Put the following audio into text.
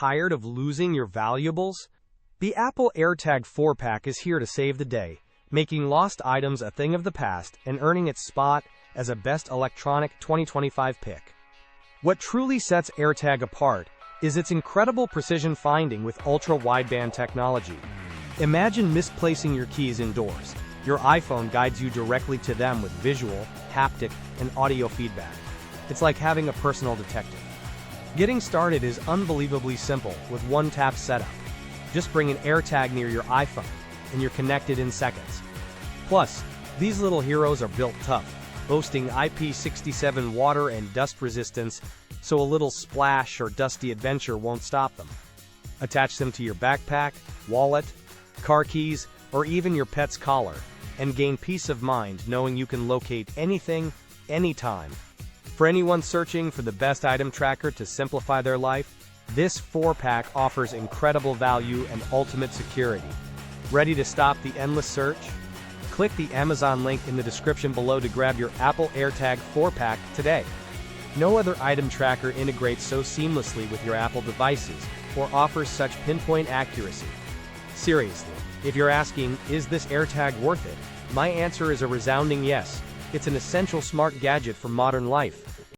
Tired of losing your valuables? The Apple AirTag 4-pack is here to save the day, making lost items a thing of the past and earning its spot as a Best Electronic 2025 pick. What truly sets AirTag apart is its incredible precision finding with Ultra Wideband technology. Imagine misplacing your keys indoors. Your iPhone guides you directly to them with visual, haptic, and audio feedback. It's like having a personal detective. Getting started is unbelievably simple with one-tap setup. Just bring an AirTag near your iPhone, and you're connected in seconds. Plus, these little heroes are built tough, boasting IP67 water and dust resistance, so a little splash or dusty adventure won't stop them. Attach them to your backpack, wallet, car keys, or even your pet's collar, and gain peace of mind knowing you can locate anything, anytime. For anyone searching for the best item tracker to simplify their life, this 4-pack offers incredible value and ultimate security. Ready to stop the endless search? Click the Amazon link in the description below to grab your Apple AirTag 4-pack today. No other item tracker integrates so seamlessly with your Apple devices or offers such pinpoint accuracy. Seriously, if you're asking, is this AirTag worth it? My answer is a resounding yes. It's an essential smart gadget for modern life.